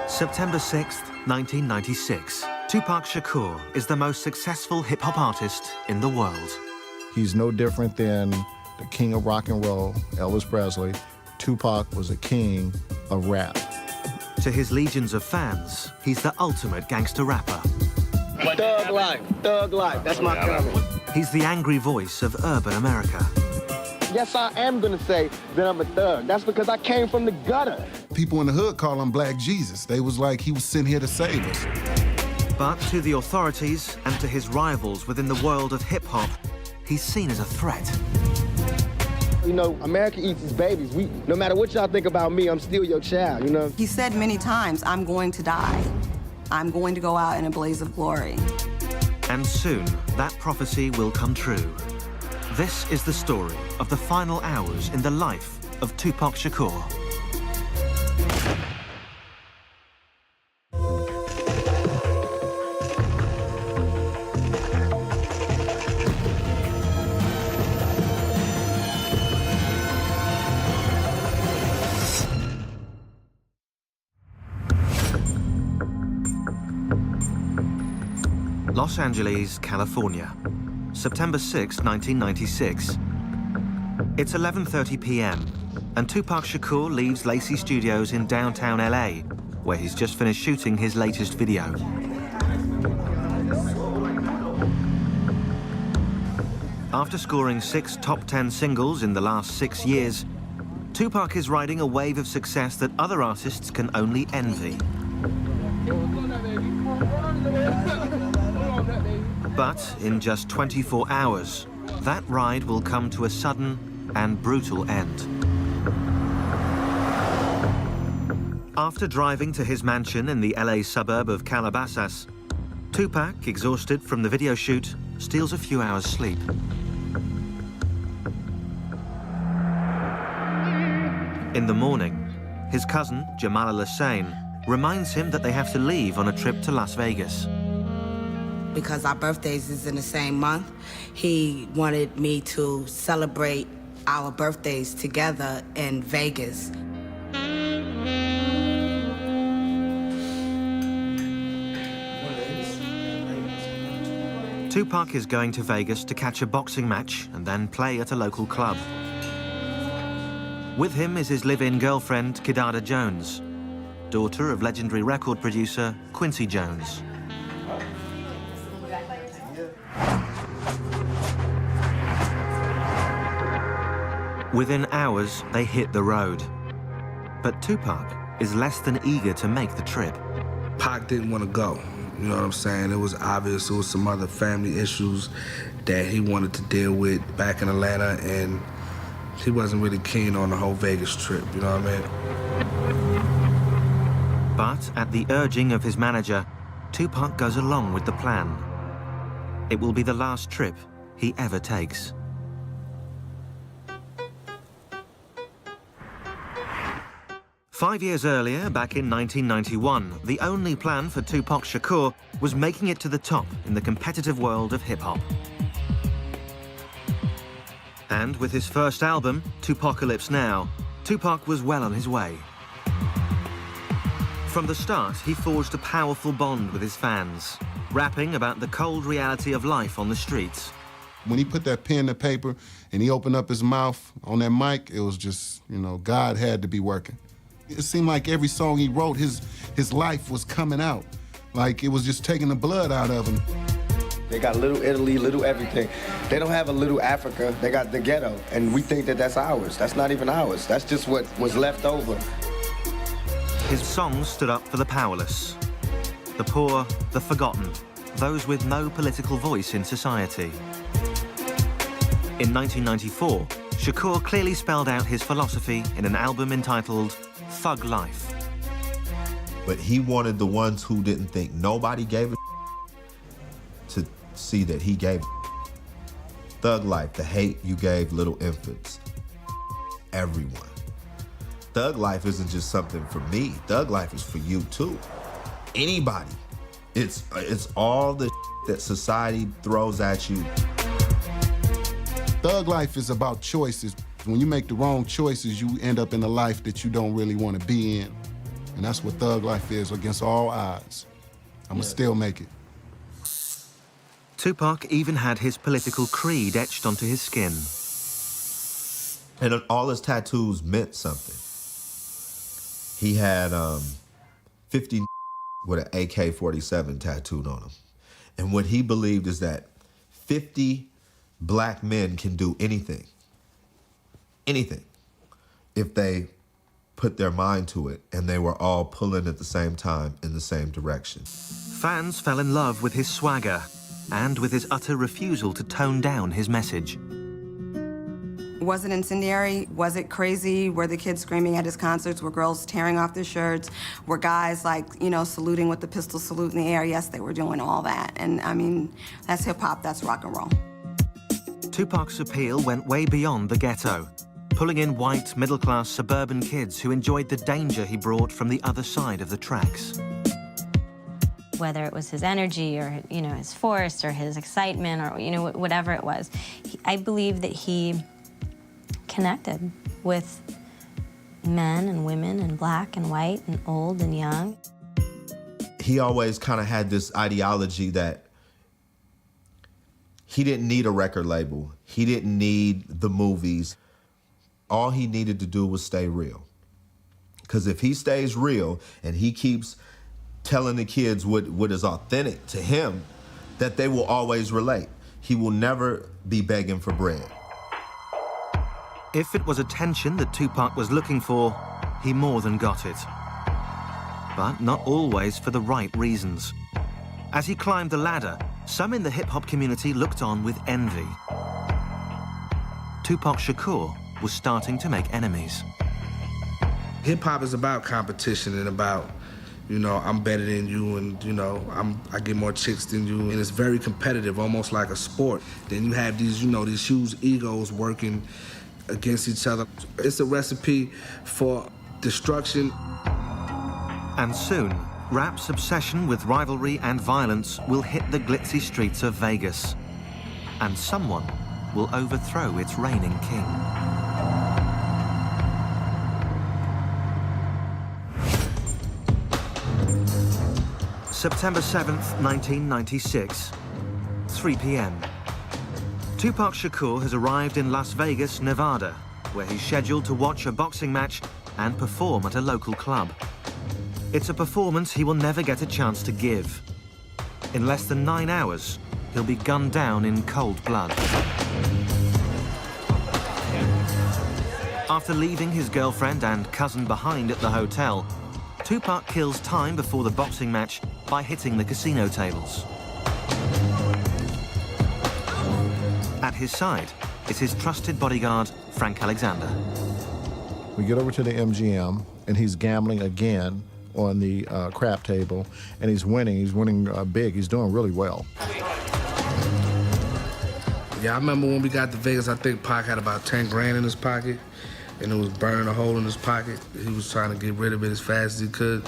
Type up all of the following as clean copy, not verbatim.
September 6th, 1996. Tupac Shakur is the most successful hip-hop artist in the world. He's no different than the king of rock and roll, Elvis Presley. Tupac was a king of rap. To his legions of fans, he's the ultimate gangster rapper. Thug life, that's my comment. He's the angry voice of urban America. Yes, I am gonna say that I'm a thug. That's because I came from the gutter. People in the hood call him Black Jesus. They was like, he was sent here to save us. But to the authorities and to his rivals within the world of hip-hop, he's seen as a threat. You know, America eats its babies. No matter what y'all think about me, I'm still your child, you know? He said many times, I'm going to die. I'm going to go out in a blaze of glory. And soon, that prophecy will come true. This is the story of the final hours in the life of Tupac Shakur. Los Angeles, California, September 6, 1996. It's 11:30 p.m. and Tupac Shakur leaves Lacey Studios in downtown LA, where he's just finished shooting his latest video. After scoring 6 top 10 singles in the last 6 years, Tupac is riding a wave of success that other artists can only envy. But in just 24 hours, that ride will come to a sudden and brutal end. After driving to his mansion in the LA suburb of Calabasas, Tupac, exhausted from the video shoot, steals a few hours' sleep. In the morning, his cousin, Jamal Al-Hussein, reminds him that they have to leave on a trip to Las Vegas. Because our birthdays is in the same month, he wanted me to celebrate our birthdays together in Vegas. Tupac is going to Vegas to catch a boxing match and then play at a local club. With him is his live-in girlfriend, Kidada Jones, daughter of legendary record producer Quincy Jones. Within hours, they hit the road. But Tupac is less than eager to make the trip. Pac didn't want to go, you know what I'm saying? It was obvious there was some other family issues that he wanted to deal with back in Atlanta, and he wasn't really keen on the whole Vegas trip, you know what I mean? But at the urging of his manager, Tupac goes along with the plan. It will be the last trip he ever takes. Five years earlier, back in 1991, the only plan for Tupac Shakur was making it to the top in the competitive world of hip-hop. And with his first album, Tupacalypse Now, Tupac was well on his way. From the start, he forged a powerful bond with his fans, rapping about the cold reality of life on the streets. When he put that pen to paper and he opened up his mouth on that mic, it was just, you know, God had to be working. It seemed like every song he wrote, his life was coming out. Like it was just taking the blood out of him. They got Little Italy, Little everything. They don't have a Little Africa. They got the ghetto, and we think that that's ours. That's not even ours. That's just what was left over. His songs stood up for the powerless, the poor, the forgotten, those with no political voice in society. In 1994, Shakur clearly spelled out his philosophy in an album entitled Thug Life. But he wanted the ones who didn't think nobody gave a to see that he gave a. Thug Life, the hate you gave little infants. Everyone. Thug Life isn't just something for me. Thug Life is for you too. Anybody. It's all the that society throws at you. Thug life is about choices. When you make the wrong choices, you end up in a life that you don't really want to be in. And that's what thug life is, against all odds. I'ma still make it. Tupac even had his political creed etched onto his skin. And all his tattoos meant something. He had 50 with an AK-47 tattooed on him. And what he believed is that 50 black men can do anything, if they put their mind to it, and they were all pulling at the same time in the same direction. Fans fell in love with his swagger and with his utter refusal to tone down his message. Was it incendiary? Was it crazy? Were the kids screaming at his concerts? Were girls tearing off their shirts? Were guys, like, you know, saluting with the pistol salute in the air? Yes, they were doing all that. And, I mean, that's hip-hop, that's rock and roll. Tupac's appeal went way beyond the ghetto, pulling in white, middle-class suburban kids who enjoyed the danger he brought from the other side of the tracks. Whether it was his energy or, you know, his force or his excitement or, you know, whatever it was, I believe that he connected with men and women and black and white and old and young. He always kind of had this ideology that he didn't need a record label. He didn't need the movies. All he needed to do was stay real. Because if he stays real and he keeps telling the kids what is authentic to him, that they will always relate. He will never be begging for bread. If it was attention that Tupac was looking for, he more than got it. But not always for the right reasons. As he climbed the ladder, some in the hip-hop community looked on with envy. Tupac Shakur was starting to make enemies. Hip-hop is about competition and about, you know, I'm better than you and, you know, I get more chicks than you. And it's very competitive, almost like a sport. Then you have these, you know, these huge egos working against each other. It's a recipe for destruction. And soon, rap's obsession with rivalry and violence will hit the glitzy streets of Vegas. And someone will overthrow its reigning king. September 7th, 1996, 3 p.m. Tupac Shakur has arrived in Las Vegas, Nevada, where he's scheduled to watch a boxing match and perform at a local club. It's a performance he will never get a chance to give. In less than 9 hours, he'll be gunned down in cold blood. After leaving his girlfriend and cousin behind at the hotel, Tupac kills time before the boxing match by hitting the casino tables. At his side is his trusted bodyguard, Frank Alexander. We get over to the MGM, and he's gambling again on the crap table, and he's winning. He's winning big. He's doing really well. Yeah, I remember when we got to Vegas, I think Pac had about 10 grand in his pocket, and it was burning a hole in his pocket. He was trying to get rid of it as fast as he could.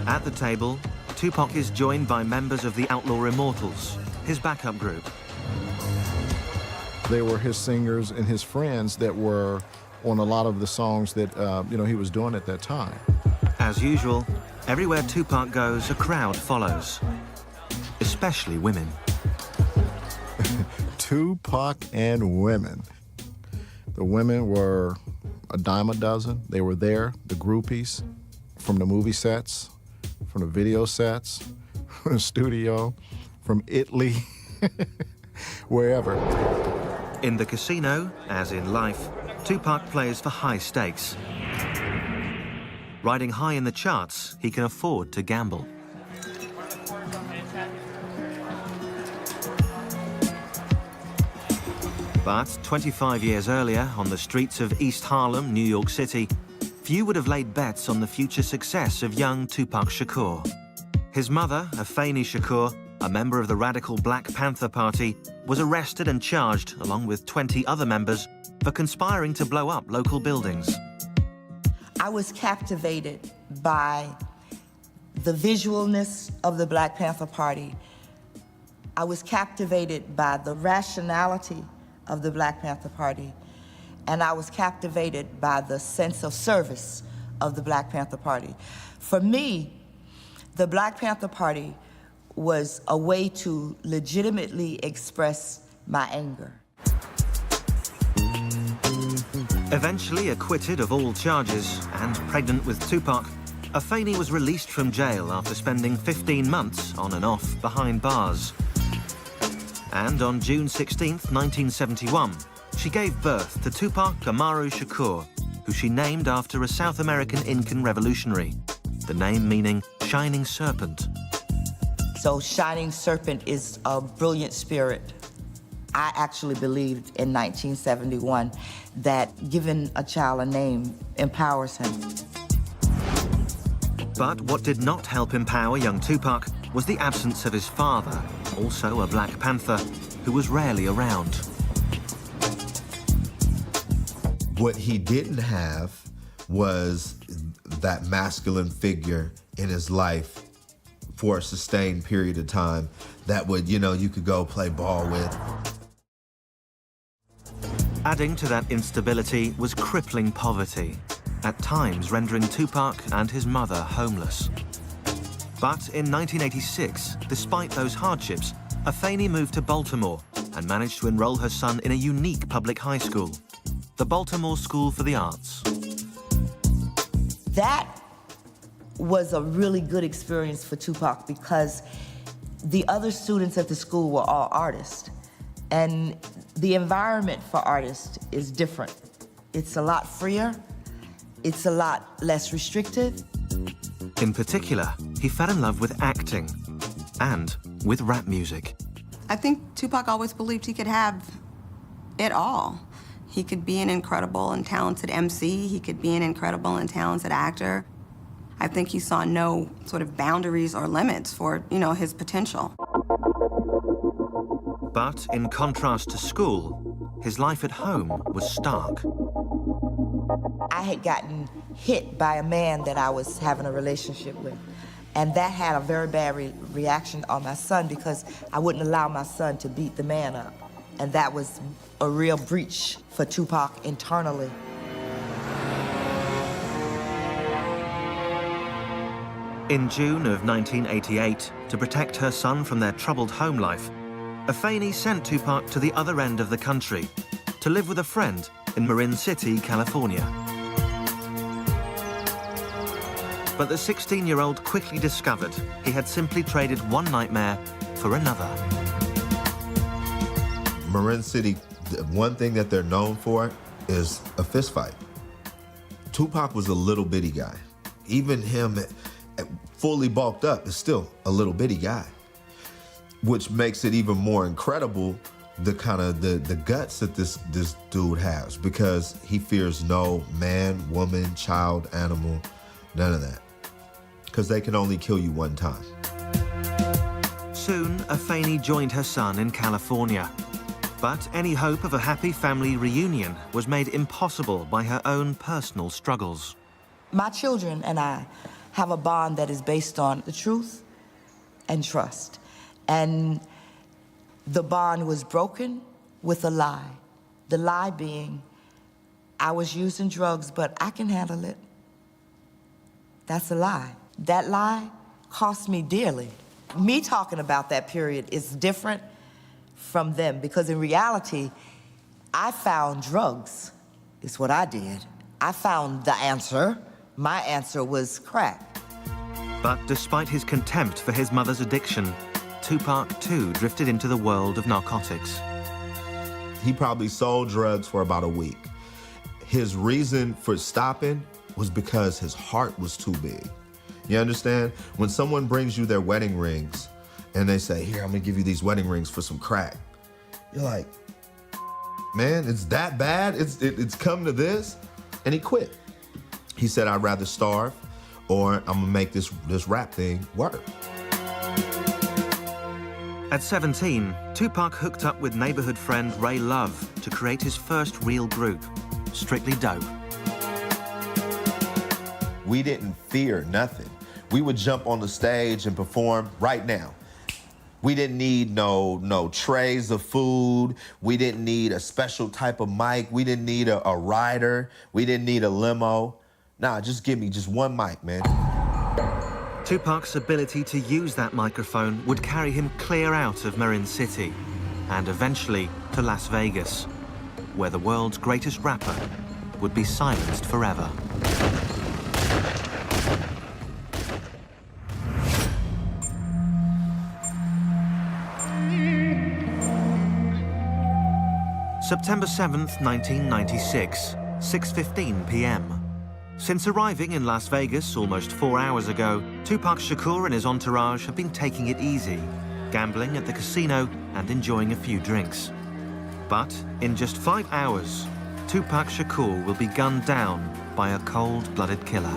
At the table, Tupac is joined by members of the Outlaw Immortals, his backup group. They were his singers and his friends that were on a lot of the songs that you know, he was doing at that time. As usual, everywhere Tupac goes, a crowd follows, especially women. Tupac and women. The women were a dime a dozen. They were there, the groupies, from the movie sets, from the video sets, from the studio, from Italy, wherever. In the casino, as in life, Tupac plays for high stakes. Riding high in the charts, he can afford to gamble. But 25 years earlier, on the streets of East Harlem, New York City, few would have laid bets on the future success of young Tupac Shakur. His mother, Afeni Shakur, a member of the radical Black Panther Party, was arrested and charged, along with 20 other members, for conspiring to blow up local buildings. I was captivated by the visualness of the Black Panther Party. I was captivated by the rationality of the Black Panther Party, and I was captivated by the sense of service of the Black Panther Party. For me, the Black Panther Party was a way to legitimately express my anger. Eventually acquitted of all charges and pregnant with Tupac, Afeni was released from jail after spending 15 months on and off behind bars. And on June 16th, 1971, she gave birth to Tupac Amaru Shakur, who she named after a South American Incan revolutionary, the name meaning shining serpent. So Shining Serpent is a brilliant spirit. I actually believed in 1971 that giving a child a name empowers him. But what did not help empower young Tupac was the absence of his father, also a Black Panther, who was rarely around. What he didn't have was that masculine figure in his life for a sustained period of time that would, you know, you could go play ball with. Adding to that instability was crippling poverty, at times rendering Tupac and his mother homeless. But in 1986, despite those hardships, Afeni moved to Baltimore and managed to enroll her son in a unique public high school, the Baltimore School for the Arts. That was a really good experience for Tupac because the other students at the school were all artists. And the environment for artists is different. It's a lot freer. It's a lot less restrictive. In particular, he fell in love with acting and with rap music. I think Tupac always believed he could have it all. He could be an incredible and talented MC. He could be an incredible and talented actor. I think he saw no sort of boundaries or limits for, you know, his potential. But in contrast to school, his life at home was stark. I had gotten hit by a man that I was having a relationship with. And that had a very bad reaction on my son because I wouldn't allow my son to beat the man up. And that was a real breach for Tupac internally. In June of 1988, to protect her son from their troubled home life, Afeni sent Tupac to the other end of the country to live with a friend in Marin City, California. But the 16-year-old quickly discovered he had simply traded one nightmare for another. Marin City, one thing that they're known for is a fist fight. Tupac was a little bitty guy. Even him, fully bulked up, is still a little bitty guy, which makes it even more incredible the kind of the guts that this dude has, because he fears no man, woman, child, animal, none of that, because they can only kill you one time. Soon, Afeni joined her son in California. But any hope of a happy family reunion was made impossible by her own personal struggles. My children and I have a bond that is based on the truth and trust. And the bond was broken with a lie. The lie being, I was using drugs, but I can handle it. That's a lie. That lie cost me dearly. Me talking about that period is different from them, because in reality, I found drugs, is what I did. I found the answer. My answer was crack. But despite his contempt for his mother's addiction, Tupac too drifted into the world of narcotics. He probably sold drugs for about a week. His reason for stopping was because his heart was too big. You understand? When someone brings you their wedding rings and they say, here, I'm gonna give you these wedding rings for some crack, you're like, man, it's that bad? It's come to this? And he quit. He said, I'd rather starve or I'm gonna make this rap thing work. At 17, Tupac hooked up with neighborhood friend Ray Love to create his first real group, Strictly Dope. We didn't fear nothing. We would jump on the stage and perform right now. We didn't need no trays of food. We didn't need a special type of mic. We didn't need a rider. We didn't need a limo. Nah, just give me just one mic, man. Tupac's ability to use that microphone would carry him clear out of Marin City and eventually to Las Vegas, where the world's greatest rapper would be silenced forever. September 7th, 1996, 6:15 p.m. Since arriving in Las Vegas almost 4 hours ago, Tupac Shakur and his entourage have been taking it easy, gambling at the casino and enjoying a few drinks. But in just 5 hours, Tupac Shakur will be gunned down by a cold-blooded killer.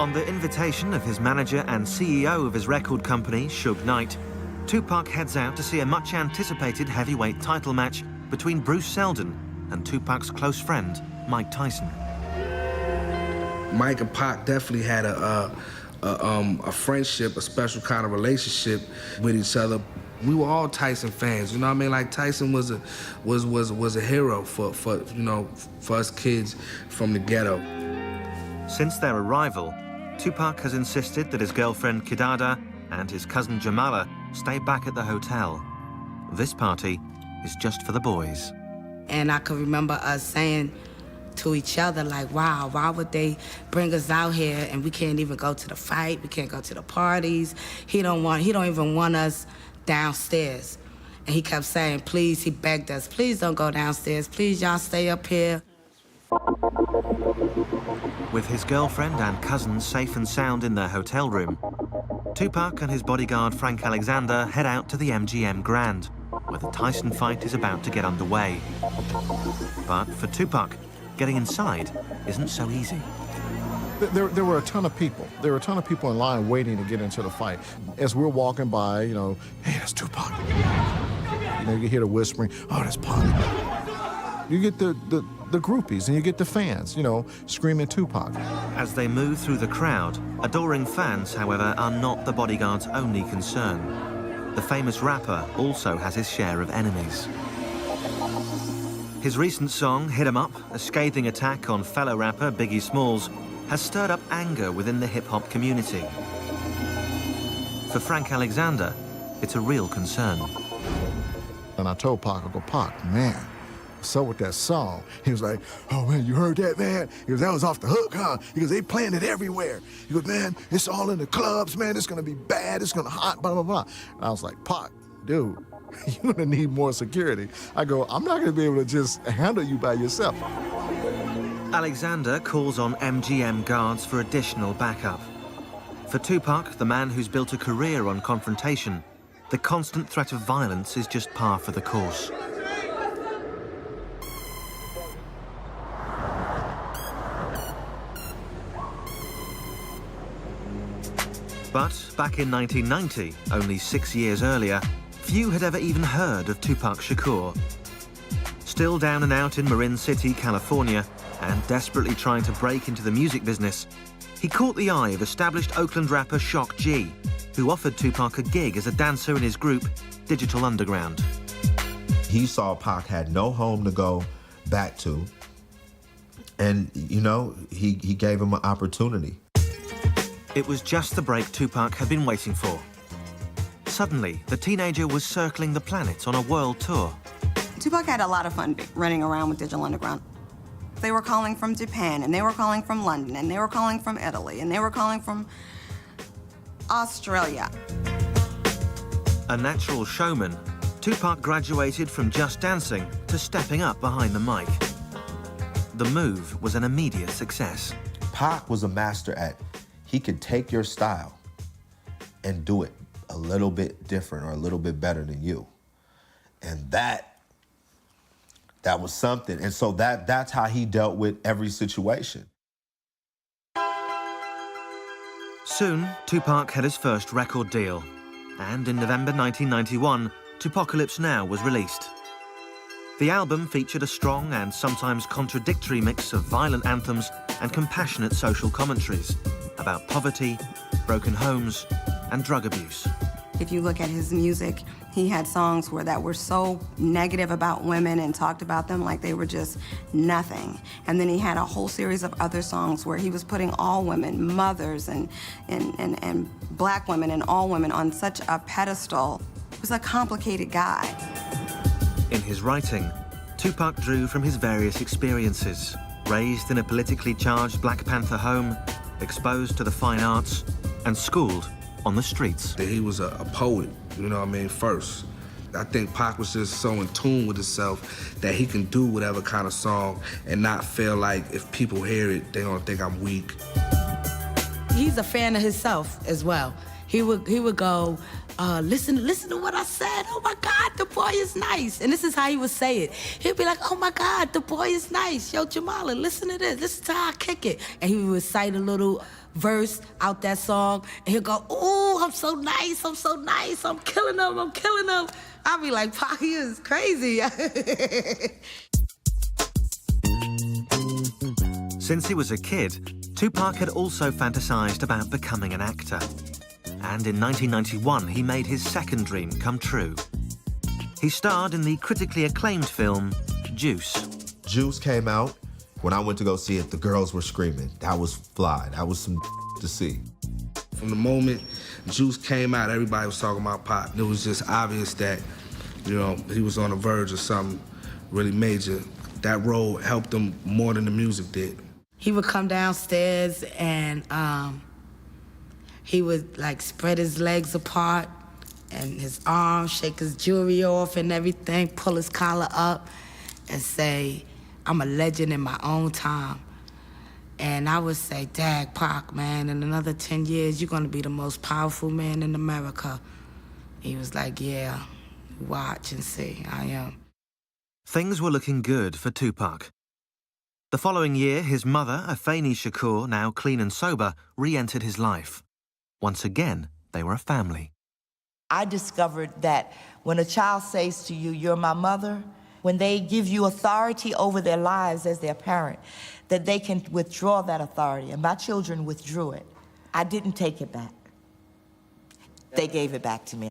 On the invitation of his manager and CEO of his record company, Suge Knight, Tupac heads out to see a much-anticipated heavyweight title match between Bruce Seldon and Tupac's close friend, Mike Tyson. Mike and Pac definitely had a friendship, a special kind of relationship with each other. We were all Tyson fans, you know what I mean? Like Tyson was a hero for us kids from the ghetto. Since their arrival, Tupac has insisted that his girlfriend Kidada and his cousin Jamala stay back at the hotel. This party is just for the boys. And I can remember us saying to each other, like, wow, why would they bring us out here and we can't even go to the fight, we can't go to the parties. He don't even want us downstairs. And he kept saying, please, he begged us, please don't go downstairs, please y'all stay up here. With his girlfriend and cousin safe and sound in their hotel room, Tupac and his bodyguard Frank Alexander head out to the MGM Grand, where the Tyson fight is about to get underway. But for Tupac, getting inside isn't so easy. There were a ton of people. There were a ton of people in line waiting to get into the fight. As we're walking by, hey, that's Tupac. You hear the whispering, oh, that's Pac. You get the groupies and you get the fans, screaming Tupac. As they move through the crowd, adoring fans, however, are not the bodyguard's only concern. The famous rapper also has his share of enemies. His recent song, Hit 'Em Up, a scathing attack on fellow rapper Biggie Smalls, has stirred up anger within the hip-hop community. For Frank Alexander, it's a real concern. And I told Pac, I go, Pac, man, what's up with that song? He was like, oh, man, you heard that, man? He goes, that was off the hook, huh? He goes, they playing it everywhere. He goes, man, it's all in the clubs, man. It's going to be bad. It's going to hot, blah, blah, blah. And I was like, Pac, dude, you're going to need more security. I go, I'm not going to be able to just handle you by yourself. Alexander calls on MGM guards for additional backup. For Tupac, the man who's built a career on confrontation, the constant threat of violence is just par for the course. But back in 1990, only 6 years earlier, few had ever even heard of Tupac Shakur. Still down and out in Marin City, California, and desperately trying to break into the music business, he caught the eye of established Oakland rapper Shock G, who offered Tupac a gig as a dancer in his group, Digital Underground. He saw Pac had no home to go back to, and, he gave him an opportunity. It was just the break Tupac had been waiting for. Suddenly, the teenager was circling the planet on a world tour. Tupac had a lot of fun running around with Digital Underground. They were calling from Japan, and they were calling from London, and they were calling from Italy, and they were calling from Australia. A natural showman, Tupac graduated from just dancing to stepping up behind the mic. The move was an immediate success. Pac was a master at, he could take your style and do it a little bit different or a little bit better than you. And that was something. And so that's how he dealt with every situation. Soon, Tupac had his first record deal. And in November 1991, Tupacalypse Now was released. The album featured a strong and sometimes contradictory mix of violent anthems and compassionate social commentaries, about poverty, broken homes, and drug abuse. If you look at his music, he had songs that were so negative about women and talked about them like they were just nothing. And then he had a whole series of other songs where he was putting all women, mothers and black women and all women on such a pedestal. He was a complicated guy. In his writing, Tupac drew from his various experiences. Raised in a politically charged Black Panther home, exposed to the fine arts, and schooled on the streets. He was a poet, you know what I mean, first. I think Pac was just so in tune with himself that he can do whatever kind of song and not feel like if people hear it, they don't think I'm weak. He's a fan of himself as well. He would go, listen to what I said. Oh my God, the boy is nice. And this is how he would say it. He'd be like, oh my God, the boy is nice. Yo, Jamala, listen to this. Listen to how I kick it. And he would recite a little verse out that song. And he'd go, ooh, I'm so nice. I'm so nice. I'm killing them. I'm killing them. I'd be like, Pac, he is crazy. Since he was a kid, Tupac had also fantasized about becoming an actor. And in 1991, he made his second dream come true. He starred in the critically acclaimed film, Juice. Juice came out. When I went to go see it, the girls were screaming. That was fly. That was some to see. From the moment Juice came out, everybody was talking about Pac. It was just obvious that, you know, he was on the verge of something really major. That role helped him more than the music did. He would come downstairs and he would like spread his legs apart and his arms, shake his jewelry off and everything, pull his collar up and say, I'm a legend in my own time. And I would say, Dag, Pac, man, in another 10 years, you're gonna be the most powerful man in America. He was like, yeah, watch and see, I am. Things were looking good for Tupac. The following year, his mother, Afeni Shakur, now clean and sober, re-entered his life. Once again, they were a family. I discovered that when a child says to you, you're my mother, when they give you authority over their lives as their parent, that they can withdraw that authority. And my children withdrew it. I didn't take it back. They gave it back to me.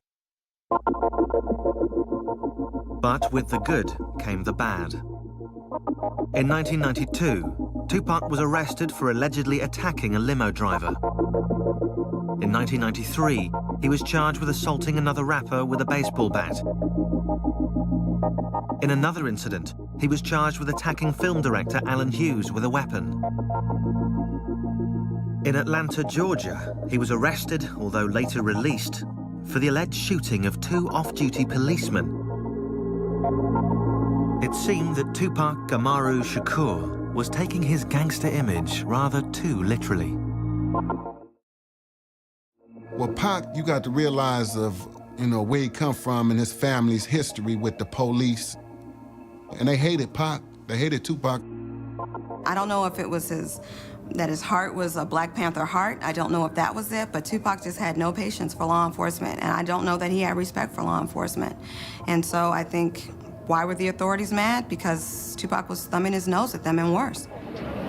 But with the good came the bad. In 1992, Tupac was arrested for allegedly attacking a limo driver. In 1993, he was charged with assaulting another rapper with a baseball bat. In another incident, he was charged with attacking film director Alan Hughes with a weapon. In Atlanta, Georgia, he was arrested, although later released, for the alleged shooting of 2 off-duty policemen. It seemed that Tupac Amaru Shakur was taking his gangster image rather too literally. Well, Pac, you got to realize of, you know, where he come from and his family's history with the police. And they hated Pac. They hated Tupac. I don't know if it was that his heart was a Black Panther heart. I don't know if that was it, but Tupac just had no patience for law enforcement, and I don't know that he had respect for law enforcement. And so I think, why were the authorities mad? Because Tupac was thumbing his nose at them and worse.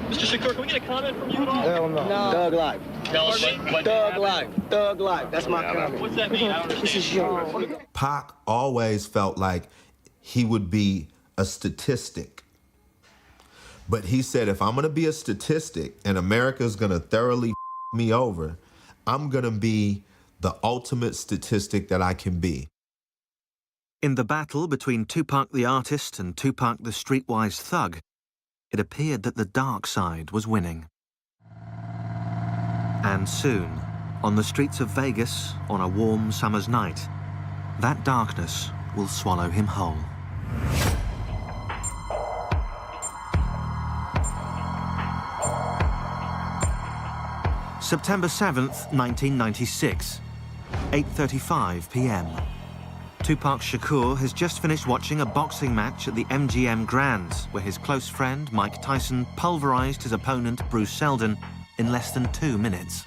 Mr. Shakur, can we get a comment from you at all? Hell no. Thug life. Thug life. Thug life. That's my comment. What's that mean? I don't understand. This is yours. Pac always felt like he would be a statistic. But he said, if I'm gonna be a statistic and America's gonna thoroughly me over, I'm gonna be the ultimate statistic that I can be. In the battle between Tupac the artist and Tupac the streetwise thug, it appeared that the dark side was winning. And soon, on the streets of Vegas, on a warm summer's night, that darkness will swallow him whole. September 7th, 1996, 8:35 p.m. Tupac Shakur has just finished watching a boxing match at the MGM Grand, where his close friend Mike Tyson pulverized his opponent Bruce Seldon in less than 2 minutes.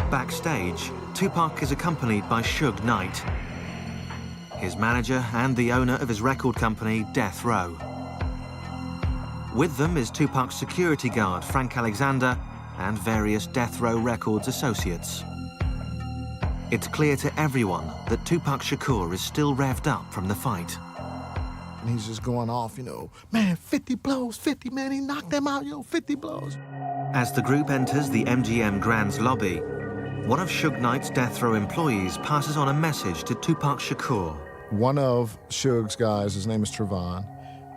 Backstage, Tupac is accompanied by Suge Knight, his manager and the owner of his record company, Death Row. With them is Tupac's security guard, Frank Alexander, and various Death Row Records associates. It's clear to everyone that Tupac Shakur is still revved up from the fight. And he's just going off, you know, man, 50 blows, 50, man, he knocked them out, yo, 50 blows. As the group enters the MGM Grand's lobby, one of Suge Knight's Death Row employees passes on a message to Tupac Shakur. One of Suge's guys, his name is Trevon,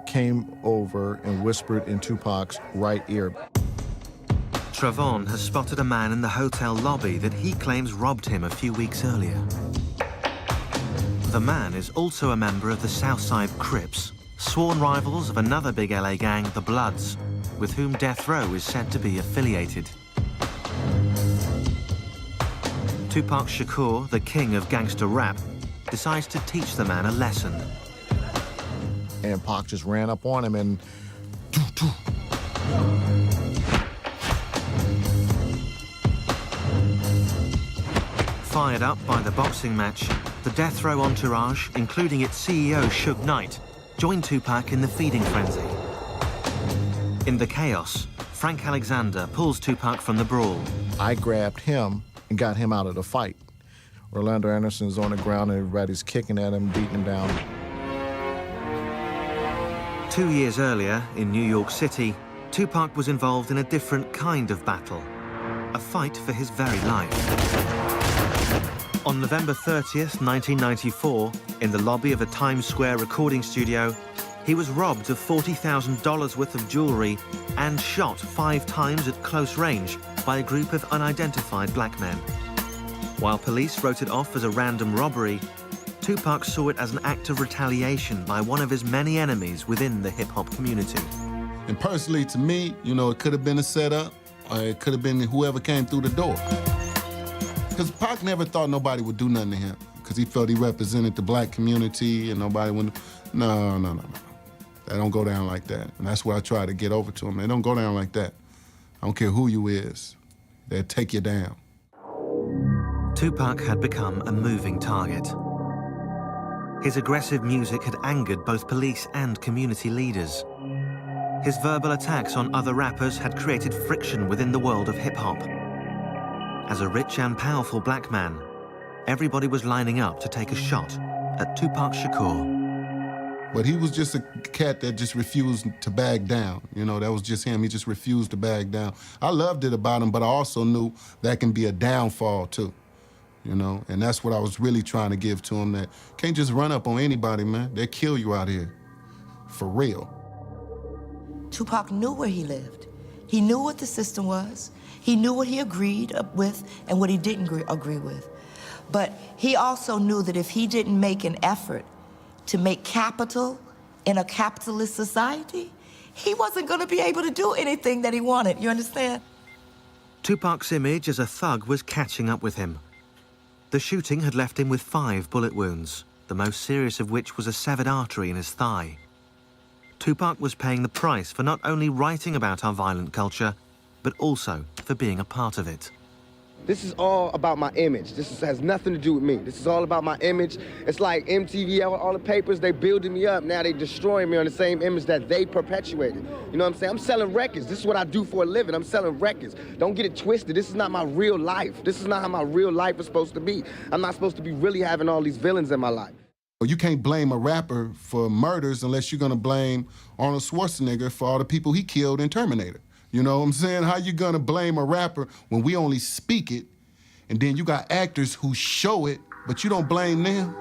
came over and whispered in Tupac's right ear. Trevon has spotted a man in the hotel lobby that he claims robbed him a few weeks earlier. The man is also a member of the Southside Crips, sworn rivals of another big LA gang, the Bloods, with whom Death Row is said to be affiliated. Tupac Shakur, the king of gangster rap, decides to teach the man a lesson. And Pac just ran up on him and... Fired up by the boxing match, the Death Row entourage, including its CEO, Suge Knight, joined Tupac in the feeding frenzy. In the chaos, Frank Alexander pulls Tupac from the brawl. I grabbed him and got him out of the fight. Orlando Anderson's on the ground and everybody's kicking at him, beating him down. 2 years earlier, in New York City, Tupac was involved in a different kind of battle, a fight for his very life. On November 30th, 1994, in the lobby of a Times Square recording studio, he was robbed of $40,000 worth of jewelry and shot 5 times at close range by a group of unidentified black men. While police wrote it off as a random robbery, Tupac saw it as an act of retaliation by one of his many enemies within the hip-hop community. And personally, to me, you know, it could have been a setup, or it could have been whoever came through the door. Because Pac never thought nobody would do nothing to him, because he felt he represented the black community and nobody would... No. That don't go down like that. And that's what I try to get over to him. They don't go down like that. I don't care who you is. They'll take you down. Tupac had become a moving target. His aggressive music had angered both police and community leaders. His verbal attacks on other rappers had created friction within the world of hip-hop. As a rich and powerful black man, everybody was lining up to take a shot at Tupac Shakur. But he was just a cat that just refused to back down. You know, that was just him. He just refused to back down. I loved it about him, but I also knew that can be a downfall, too. You know, and that's what I was really trying to give to him, that can't just run up on anybody, man. They'll kill you out here. For real. Tupac knew where he lived. He knew what the system was. He knew what he agreed with and what he didn't agree with. But he also knew that if he didn't make an effort to make capital in a capitalist society, he wasn't going to be able to do anything that he wanted, you understand? Tupac's image as a thug was catching up with him. The shooting had left him with 5 bullet wounds, the most serious of which was a severed artery in his thigh. Tupac was paying the price for not only writing about our violent culture, but also for being a part of it. This is all about my image. Has nothing to do with me. This is all about my image. It's like MTV, all the papers, they building me up. Now they destroying me on the same image that they perpetuated. You know what I'm saying? I'm selling records. This is what I do for a living. I'm selling records. Don't get it twisted. This is not my real life. This is not how my real life is supposed to be. I'm not supposed to be really having all these villains in my life. You can't blame a rapper for murders unless you're gonna blame Arnold Schwarzenegger for all the people he killed in Terminator. You know what I'm saying? How you gonna blame a rapper when we only speak it, and then you got actors who show it, but you don't blame them?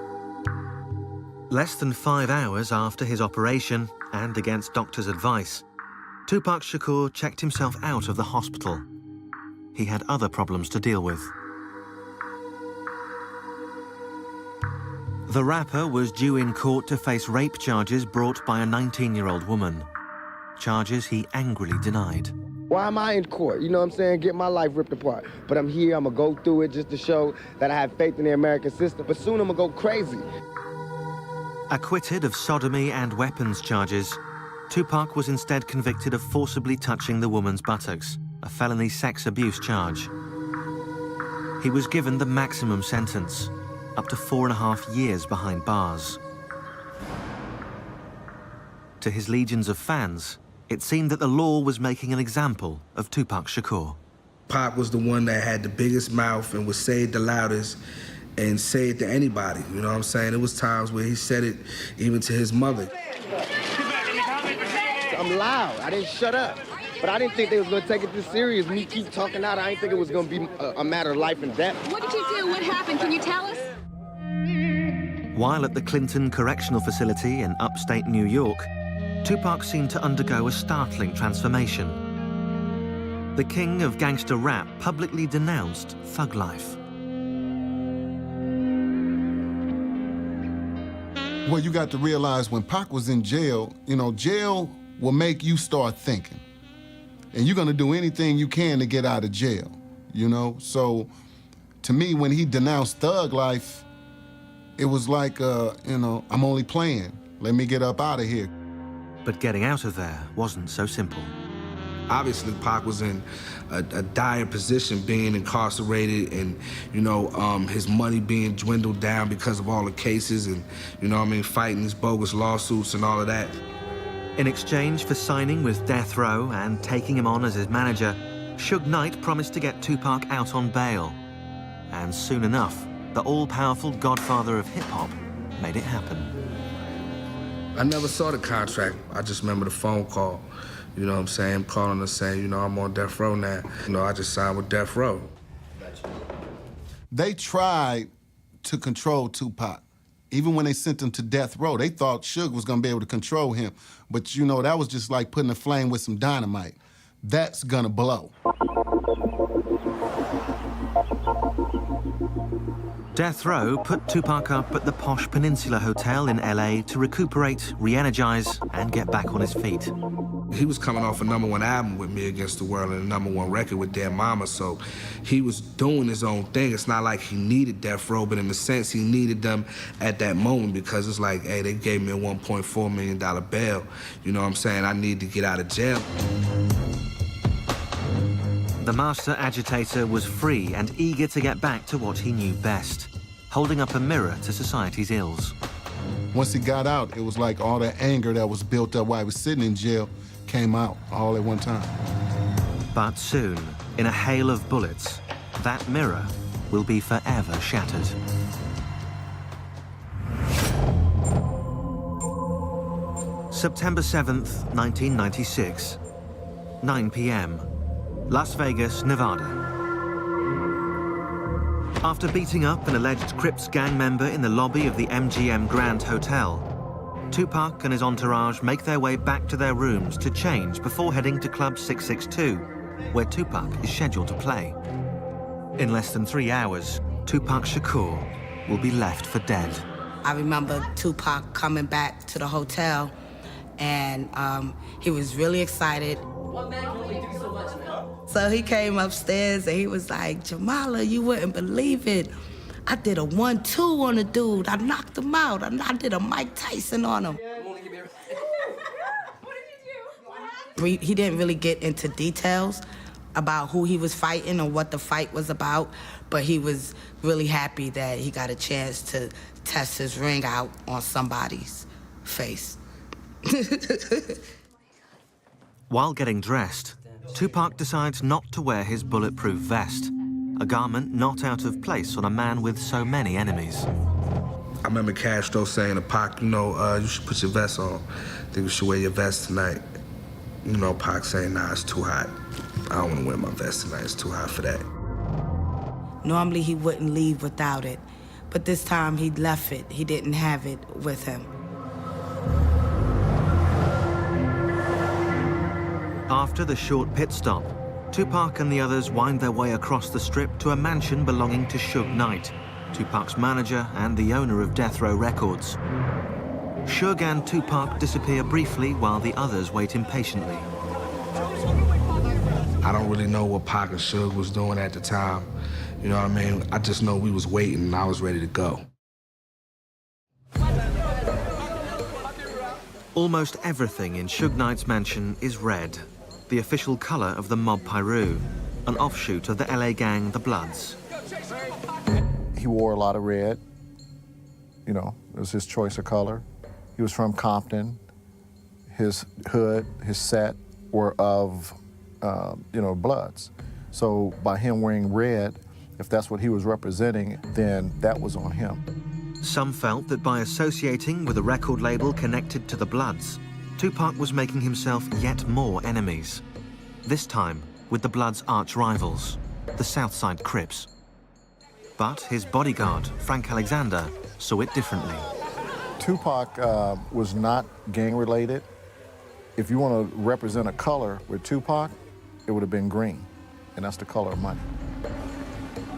Less than 5 hours after his operation, and against doctors' advice, Tupac Shakur checked himself out of the hospital. He had other problems to deal with. The rapper was due in court to face rape charges brought by a 19-year-old woman. Charges he angrily denied. Why am I in court? You know what I'm saying? Get my life ripped apart. But I'm here, I'm gonna go through it just to show that I have faith in the American system. But soon I'm gonna go crazy. Acquitted of sodomy and weapons charges, Tupac was instead convicted of forcibly touching the woman's buttocks, a felony sex abuse charge. He was given the maximum sentence, up to 4.5 years behind bars. To his legions of fans, it seemed that the law was making an example of Tupac Shakur. Pac was the one that had the biggest mouth and would say it the loudest and say it to anybody, you know what I'm saying? There was times where he said it even to his mother. I'm loud, I didn't shut up. But I didn't think they was gonna take it this serious. Me keep talking out, I didn't think it was gonna be a matter of life and death. What did you do? What happened? Can you tell us? While at the Clinton Correctional Facility in upstate New York, Tupac seemed to undergo a startling transformation. The king of gangster rap publicly denounced thug life. Well, you got to realize when Pac was in jail, you know, jail will make you start thinking. And you're gonna do anything you can to get out of jail, you know? So, to me, when he denounced thug life, it was like, you know, I'm only playing. Let me get up out of here. But getting out of there wasn't so simple. Obviously, Pac was in a dire position, being incarcerated and, you know, his money being dwindled down because of all the cases and, you know what I mean, fighting these bogus lawsuits and all of that. In exchange for signing with Death Row and taking him on as his manager, Suge Knight promised to get Tupac out on bail. And soon enough, the all-powerful godfather of hip-hop made it happen. I never saw the contract. I just remember the phone call. You know what I'm saying? Calling us saying, you know, I'm on Death Row now. You know, I just signed with Death Row. They tried to control Tupac. Even when they sent him to Death Row, they thought Suge was gonna be able to control him. But you know, that was just like putting a flame with some dynamite. That's gonna blow. Death Row put Tupac up at the posh Peninsula Hotel in LA to recuperate, re-energize, and get back on his feet. He was coming off a #1 album with Me Against the World and a #1 record with Dead Mama, so he was doing his own thing. It's not like he needed Death Row, but in a sense, he needed them at that moment because it's like, hey, they gave me a $1.4 million bail. You know what I'm saying? I need to get out of jail. The master agitator was free and eager to get back to what he knew best, holding up a mirror to society's ills. Once he got out, it was like all that anger that was built up while he was sitting in jail came out all at one time. But soon, in a hail of bullets, that mirror will be forever shattered. September 7th, 1996, 9 p.m., Las Vegas, Nevada. After beating up an alleged Crips gang member in the lobby of the MGM Grand Hotel, Tupac and his entourage make their way back to their rooms to change before heading to Club 662, where Tupac is scheduled to play. In less than 3 hours, Tupac Shakur will be left for dead. I remember Tupac coming back to the hotel, and he was really excited. So he came upstairs and he was like, Jamala, you wouldn't believe it. I did a 1-2 on the dude. I knocked him out. I did a Mike Tyson on him. He didn't really get into details about who he was fighting or what the fight was about, but he was really happy that he got a chance to test his ring out on somebody's face. While getting dressed, Tupac decides not to wear his bulletproof vest, a garment not out of place on a man with so many enemies. I remember Castro saying to Pac, you know, you should put your vest on. I think you should wear your vest tonight. You know, Pac saying, nah, it's too hot. I don't want to wear my vest tonight. It's too hot for that. Normally, he wouldn't leave without it, but this time he left it. He didn't have it with him. After the short pit stop, Tupac and the others wind their way across the strip to a mansion belonging to Suge Knight, Tupac's manager and the owner of Death Row Records. Suge and Tupac disappear briefly while the others wait impatiently. I don't really know what Pac and Suge was doing at the time. You know what I mean? I just know we was waiting and I was ready to go. Almost everything in Suge Knight's mansion is red, the official color of the Mob Piru, an offshoot of the LA gang, the Bloods. He wore a lot of red. You know, it was his choice of color. He was from Compton. his hood, his set were of, Bloods. So by him wearing red, if that's what he was representing, then that was on him. Some felt that by associating with a record label connected to the Bloods, Tupac was making himself yet more enemies. This time with the Bloods' arch rivals, the Southside Crips. But his bodyguard, Frank Alexander, saw it differently. Tupac was not gang-related. If you want to represent a color with Tupac, it would have been green, and that's the color of money.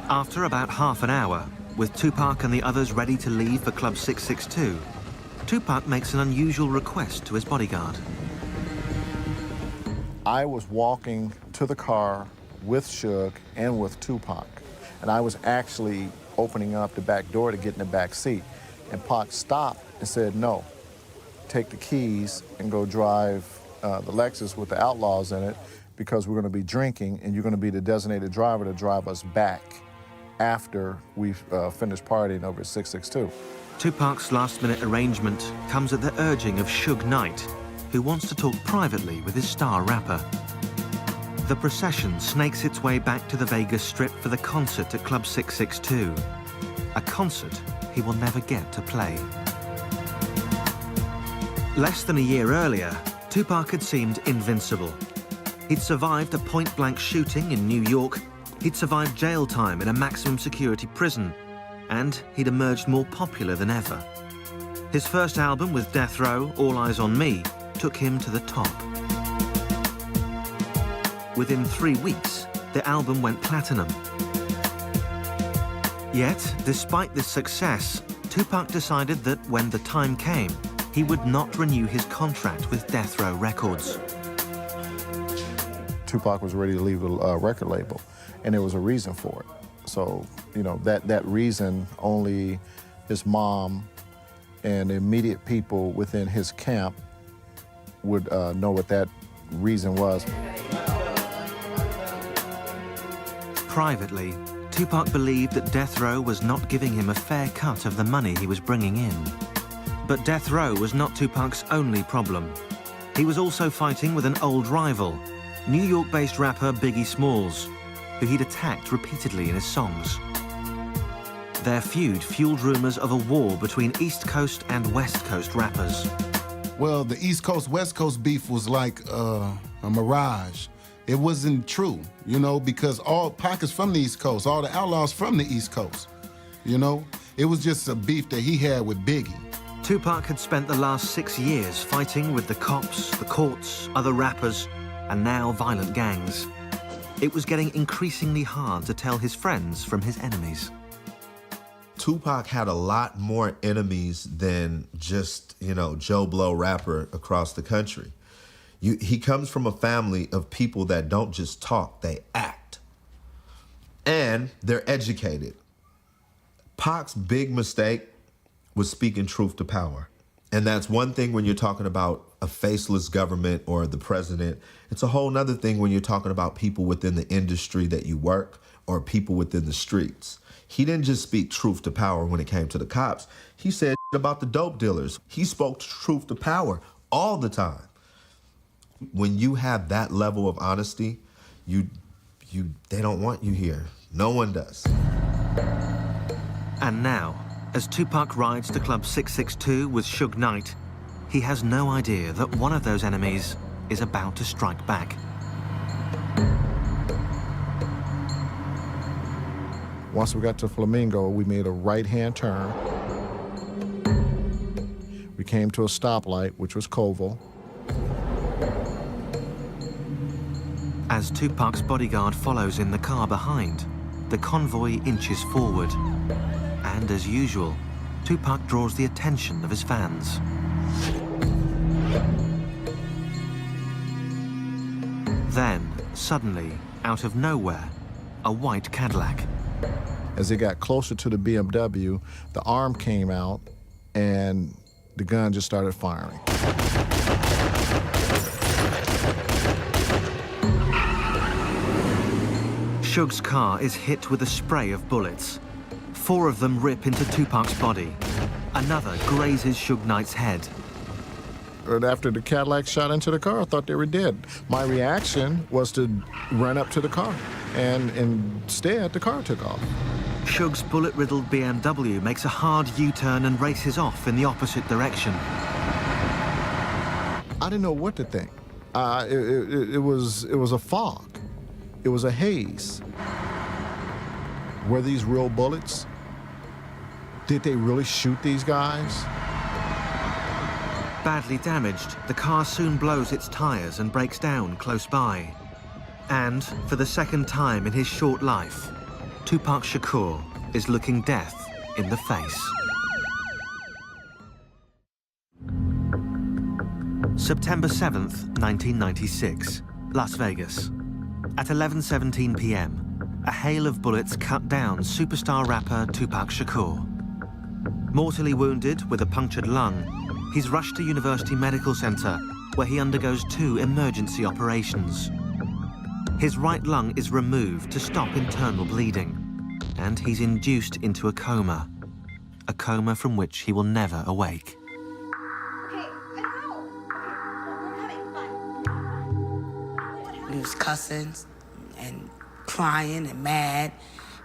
After about half an hour, with Tupac and the others ready to leave for Club 662, Tupac makes an unusual request to his bodyguard. I was walking to the car with Suge and with Tupac, and I was actually opening up the back door to get in the back seat. And Pac stopped and said, no, take the keys and go drive the Lexus with the Outlaws in it, because we're going to be drinking and you're going to be the designated driver to drive us back after we've finished partying over at 662. Tupac's last-minute arrangement comes at the urging of Suge Knight, who wants to talk privately with his star rapper. The procession snakes its way back to the Vegas Strip for the concert at Club 662, a concert he will never get to play. Less than a year earlier, Tupac had seemed invincible. He'd survived a point-blank shooting in New York, he'd survived jail time in a maximum security prison, and he'd emerged more popular than ever. His first album with Death Row, All Eyes on Me, took him to the top. Within 3 weeks, the album went platinum. Yet, despite this success, Tupac decided that when the time came, he would not renew his contract with Death Row Records. Tupac was ready to leave the record label, and there was a reason for it. So, that reason only his mom and the immediate people within his camp would know what that reason was. Privately, Tupac believed that Death Row was not giving him a fair cut of the money he was bringing in. But Death Row was not Tupac's only problem. He was also fighting with an old rival, New York-based rapper Biggie Smalls, who he'd attacked repeatedly in his songs. Their feud fueled rumors of a war between East Coast and West Coast rappers. Well, the East Coast-West Coast beef was like a mirage. It wasn't true, because all Pac is from the East Coast, all the Outlaws from the East Coast, It was just a beef that he had with Biggie. Tupac had spent the last 6 years fighting with the cops, the courts, other rappers, and now violent gangs. It was getting increasingly hard to tell his friends from his enemies. Tupac had a lot more enemies than just, Joe Blow rapper across the country. He comes from a family of people that don't just talk, they act. And they're educated. Pac's big mistake was speaking truth to power. And that's one thing when you're talking about a faceless government or the president. It's a whole nother thing when you're talking about people within the industry that you work or people within the streets. He didn't just speak truth to power when it came to the cops. He said about the dope dealers. He spoke truth to power all the time. When you have that level of honesty, they don't want you here. No one does. And now, as Tupac rides to Club 662 with Suge Knight, he has no idea that one of those enemies is about to strike back. Once we got to Flamingo, we made a right-hand turn. We came to a stoplight, which was Koval. As Tupac's bodyguard follows in the car behind, the convoy inches forward. And as usual, Tupac draws the attention of his fans. Then, suddenly, out of nowhere, a white Cadillac. As it got closer to the BMW, the arm came out and the gun just started firing. Suge's car is hit with a spray of bullets. 4 of them rip into Tupac's body. Another grazes Suge Knight's head. after the Cadillac shot into the car, I thought they were dead. My reaction was to run up to the car, and instead, the car took off. Suge's bullet-riddled BMW makes a hard U-turn and races off in the opposite direction. I didn't know what to think. It was a fog. It was a haze. Were these real bullets? Did they really shoot these guys? Badly damaged, the car soon blows its tires and breaks down close by. And, for the second time in his short life, Tupac Shakur is looking death in the face. September 7th, 1996, Las Vegas. At 11:17 p.m., a hail of bullets cut down superstar rapper Tupac Shakur. Mortally wounded with a punctured lung, he's rushed to University Medical Center, where he undergoes 2 emergency operations. His right lung is removed to stop internal bleeding, and he's induced into a coma from which he will never awake. He was cussing and crying and mad,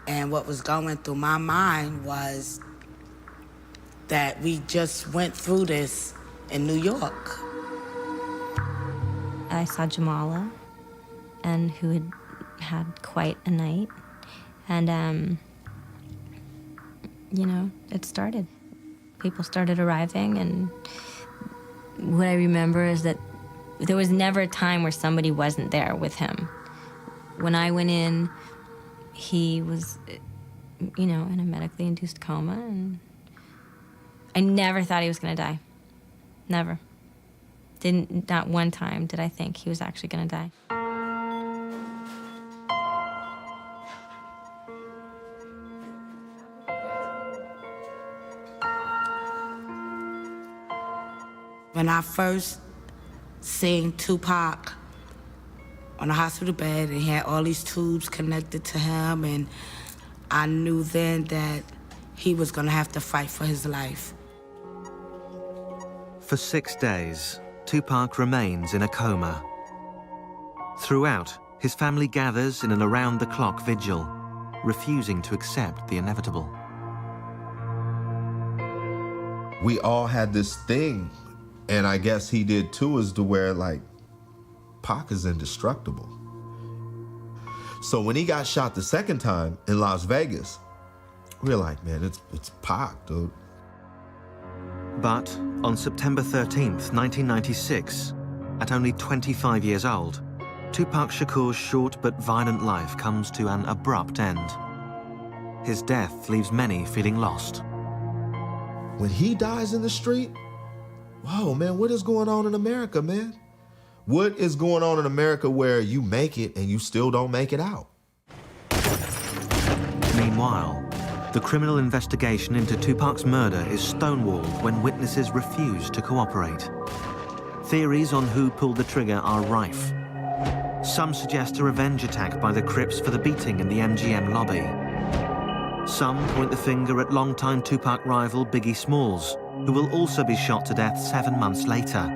and what was going through my mind was that we just went through this in New York. I saw Jamala, and who had quite a night. And, you know, it started. People started arriving, and what I remember is that there was never a time where somebody wasn't there with him. When I went in, he was, you know, in a medically induced coma, and I never thought he was gonna die. Never. Not one time did I think he was actually gonna die. When I first seen Tupac on a hospital bed, and he had all these tubes connected to him, and I knew then that he was gonna have to fight for his life. For 6 days, Tupac remains in a coma. Throughout, his family gathers in an around-the-clock vigil, refusing to accept the inevitable. We all had this thing, and I guess he did too, is to where, like, Pac is indestructible. So when he got shot the second time in Las Vegas, we were like, man, it's Pac, dude. But on September 13th, 1996, at only 25 years old, Tupac Shakur's short but violent life comes to an abrupt end. His death leaves many feeling lost. When he dies in the street, whoa, man, what is going on in America, man? What is going on in America where you make it and you still don't make it out? Meanwhile, the criminal investigation into Tupac's murder is stonewalled when witnesses refuse to cooperate. Theories on who pulled the trigger are rife. Some suggest a revenge attack by the Crips for the beating in the MGM lobby. Some point the finger at longtime Tupac rival Biggie Smalls, who will also be shot to death 7 months later.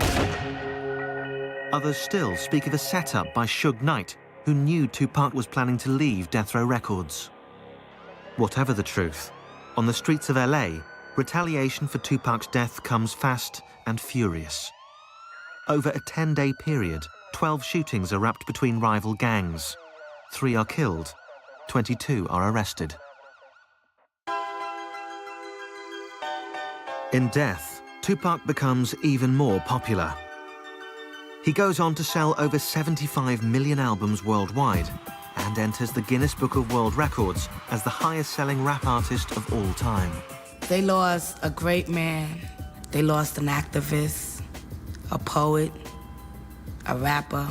Others still speak of a setup by Suge Knight, who knew Tupac was planning to leave Death Row Records. Whatever the truth, on the streets of LA, retaliation for Tupac's death comes fast and furious. Over a 10-day period, 12 shootings erupt between rival gangs. 3 are killed, 22 are arrested. In death, Tupac becomes even more popular. He goes on to sell over 75 million albums worldwide and enters the Guinness Book of World Records as the highest-selling rap artist of all time. They lost a great man. They lost an activist, a poet, a rapper,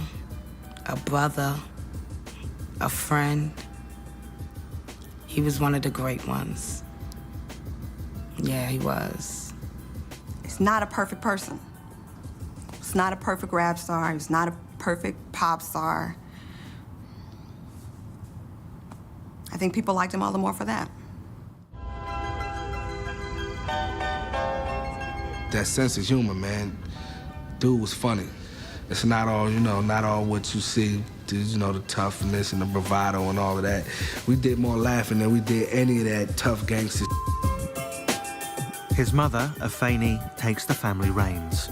a brother, a friend. He was one of the great ones. Yeah, he was. He's not a perfect person. He's not a perfect rap star. He's not a perfect pop star. I think people liked him all the more for that. That sense of humor, man. dude was funny. It's not all, not all what you see, the toughness and the bravado and all of that. We did more laughing than we did any of that tough gangster. His mother, Afeni, takes the family reins.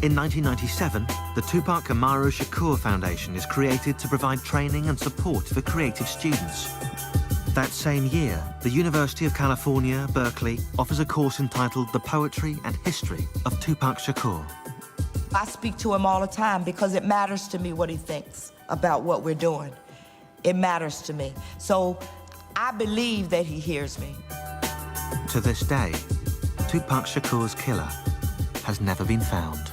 In 1997, the Tupac Amaru Shakur Foundation is created to provide training and support for creative students. That same year, the University of California, Berkeley, offers a course entitled The Poetry and History of Tupac Shakur. I speak to him all the time because it matters to me what he thinks about what we're doing. It matters to me. So I believe that he hears me. To this day, Tupac Shakur's killer has never been found.